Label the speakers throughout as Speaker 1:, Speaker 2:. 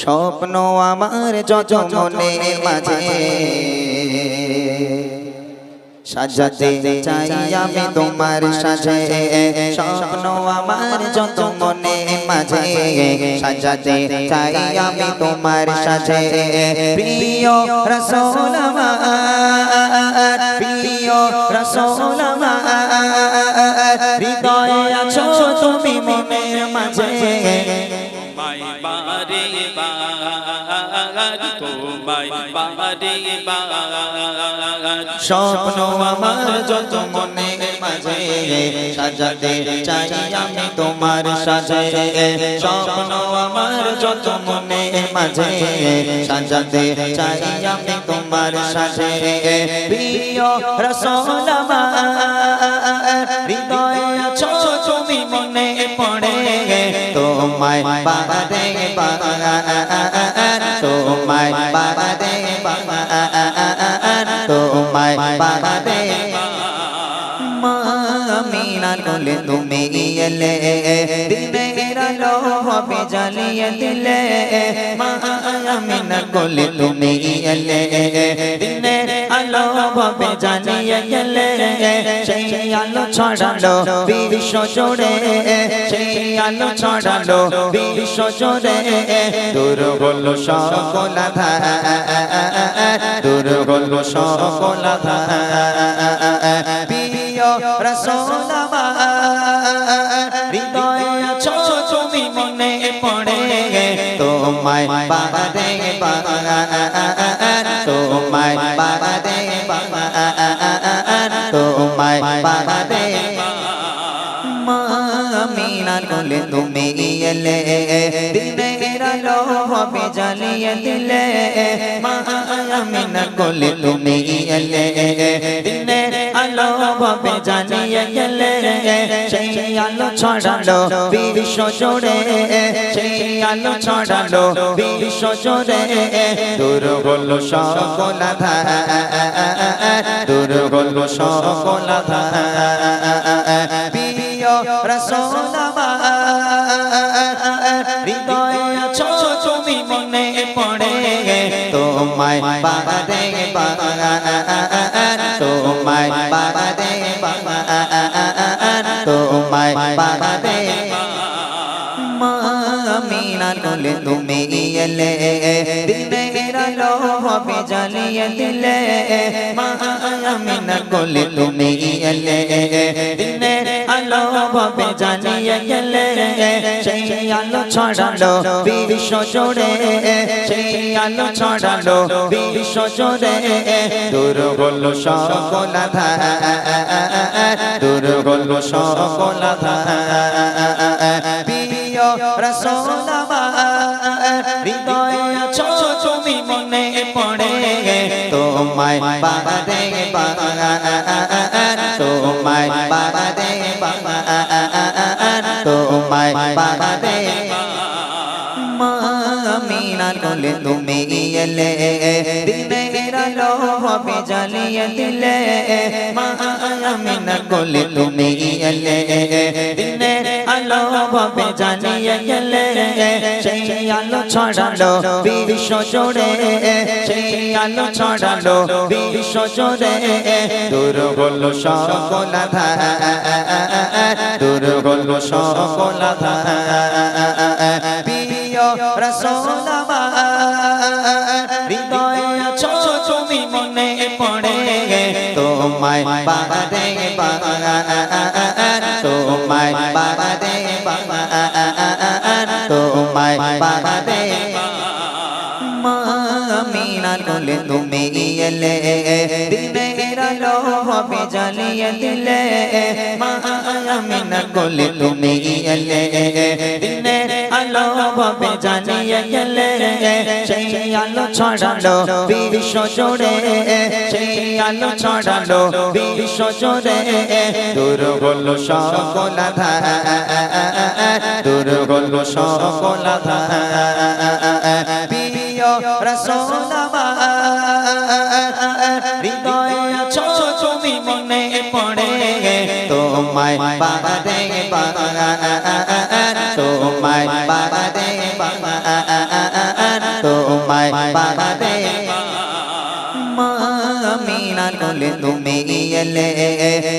Speaker 1: স্বপ্ন আমার যত মনে মাঝে সাজাতে চাই আমি তোমার সাজে। স্বপ্ন আমার যত মনে মাঝে সাজাতে চাই আমি তোমার সাজে। প্রিয় রাসূল আমার, প্রিয় রাসূল আমার, হৃদয়ে আছো তুমি মনের মাঝে।
Speaker 2: বারে বার তোমায় বারে বার
Speaker 1: স্বপ্ন আমার যত মনে মাঝে সাজাতে চাই আমি তোমার সাজে। স্বপ্ন আমার যত মনে মাঝে সাজাতে চাই আমি তোমার সাজে। প্রিয় রাসূল আমার, হৃদয়ে আছো তুমি মনে পড়ে তোমায় বাদে বাগান, তোমায় বাদে বাগান, তোমায় বাদে আমিনার কোলে তুমি এলে দিনের আলো হবে জ্বালিয়ে দিলে। মা আমিনার কোলে তুমি এলে দিনের আলো হবে জ্বালিয়ে গেলে। সেই আলো ছড়ালো বিশ্ব জুড়ে, সেই আলো ছড়ালো বিশ্ব জুড়ে। দূর হলো সকল আধার, দূর হলো সকল আধার। প্রিয় রাসূল আমার, হৃদয়ে আছো তুমি মনে পড়ে তোমায় বাদে বাগান, তোমায় বাদে বাগান, তোমায় বাদে আমিনার কোলে তুমি এলে দিনের আলো হবে জ্বালিয়ে দিলে। মা আমিনার কোলে তুমি এলে দিনের আলো হবে জ্বালিয়ে গেলে। সেই আলো ছড়ালো বিশ্ব জুড়ে, সেই আলো ছড়ালো বিশ্ব জুড়ে। দূর হলো সকল আধার, দূর হলো সকল আধার। প্রিয় রাসূল আমার, হৃদয়ে আছো তুমি মনে পড়ে তোমায় বাদে বাগান, তোমায় বাদে বাগান, তোমায় বাদে আমিনার কোলে তুমি এলে দিনের আলো হবে জ্বালিয়ে দিলে। মা আমিনার কোলে তুমি এলে দিনের আলো হবে জ্বালিয়ে গেলে। সেই আলো ছড়ালো বিশ্ব জুড়ে, সেই আলো ছড়ালো বিশ্ব জুড়ে। দূর হলো সকল আধার, দূর হলো সকল আধার। প্রিয় রাসূল আমার, হৃদয়ে আছো তুমি মনে পড়ে তোমায় বাদে বাগান, তোমায় বাদে বাগান, তোমায় বাদে আমিনার কোলে তুমি এলে দিনের আলো হবে জ্বালিয়ে দিলে। মা আমিনার কোলে তুমি এলে দিনের আলো হবে জ্বালিয়ে গেলে। সেই আলো ছড়ালো বিশ্ব জুড়ে, সেই আলো ছড়ালো বিশ্ব জুড়ে। দূর হলো সকল আধার, দূর হলো সকল আধার। প্রিয় রাসূল আমার, হৃদয়ে আছো তুমি মনে পড়ে তোমায় বাদে বাগান, তোমায় বাদে বাগান, তোমায় বাদে আমিনার কোলে তুমি এলে দিনের আলো হবে জ্বালিয়ে দিলে। মা আমিনার কোলে তুমি এলে দিনের আলো হবে জ্বালিয়ে গেলে। সেই আলো ছড়ালো বিশ্ব জুড়ে, সেই আলো ছড়ালো বিশ্ব জুড়ে। দূর হলো সকল আধার, দূর হলো সকল আধার। প্রিয় রাসূল আমার, হৃদয়ে আছো তুমি মনে পড়ে তোমায় বাদে বাগান, তোমায় বাদে বাগান, এলে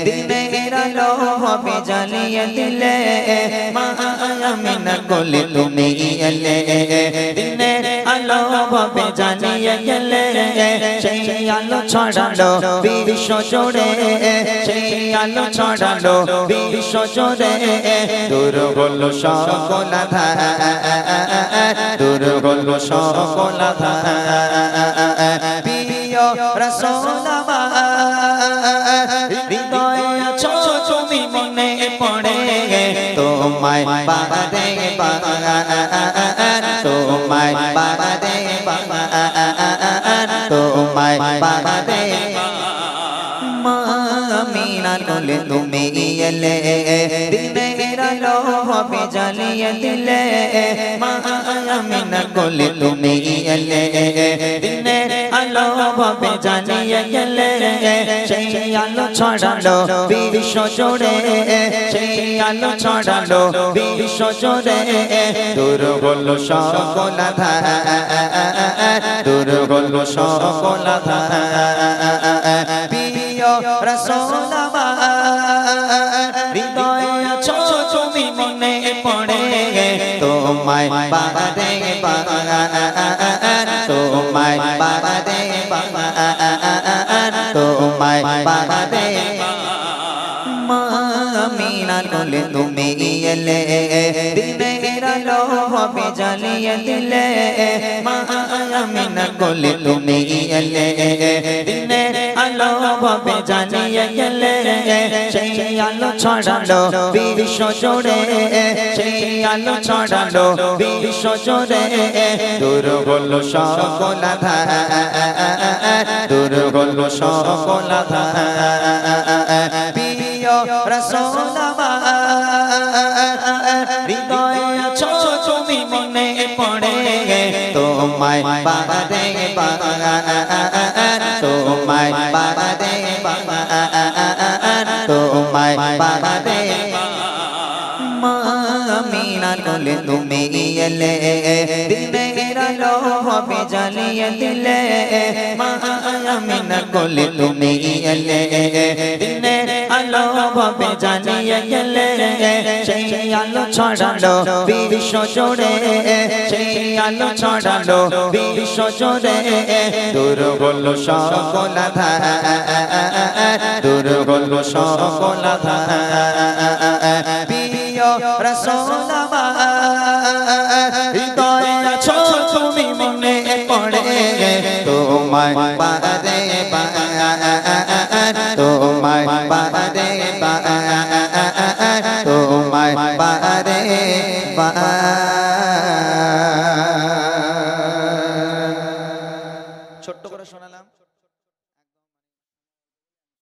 Speaker 1: দিনের আলো হবে জ্বালিয়ে দিলে মা আমিনা কোলে তুমি এলে দিনের আলো হবে জ্বালিয়ে গেলে সেই আলো ছড়ালো বিশ্ব জুড়ে সেই আলো ছড়ালো বিশ্ব জুড়ে দূর হলো সকল আধার দূর হলো সকল আধার প্রিয় রাসূল আমার হৃদয়ে আছো তুমি মনে পড়ে তোমায় বাদে তোমায় বাদে তোমায় বাদে আমিনার কোলে তুমি এলে দিনের আলো হবে জ্বালিয়ে দিলে মা আমিনার কোলে তুমি এলে দিনের আলো হবে জ্বালিয়ে গেলে সেই আলো ছড়ালো বিশ্ব জুড়ে সেই আলো ছড়ালো বিশ্ব জুড়ে দূর হলো সকল আধার দূর হলো সকল আধার রাসূল আমার হৃদয়ে আছো তুমি মনে পড়ে তোমায় বাদে তোমায় বাদে তোমায় বাদে আমিনার কোলে তুমি এলে দিনের আলো হবে জ্বালিয়ে দিলে মা আমিনার কোলে তুমি এলে দিনের আলো হবে জ্বালিয়ে গেলে সেই আলো ছড়ালো বিশ্ব জুড়ে সেই আলো ছড়ালো বিশ্ব জুড়ে দূর হলো সকল আধার দূর হলো সকল আধার রাসূল আমার হৃদয়ে আছো তুমি মনে পড়ে তোমায় বাদে তোমায় বাদে তোমায় বাদে আমিনার কোলে তুমি এলে দিনের আলো হবে জ্বালিয়ে দিলে মা আমিনার কোলে তুমি এলে দিনের আলো হবে জ্বালিয়ে গেলে সেই আলো ছড়ালো বিশ্ব জুড়ে সেই আলো ছড়ালো বিশ্ব জুড়ে দূর হলো সকল আধার দূর হলো সকল আধার রাসূল আমার হৃদয়ে আছো তুমি মনে পড়ে তোমায় বাদে তোমায় বাদে তোমায় বাদে ছোট্ট করে শোনালাম।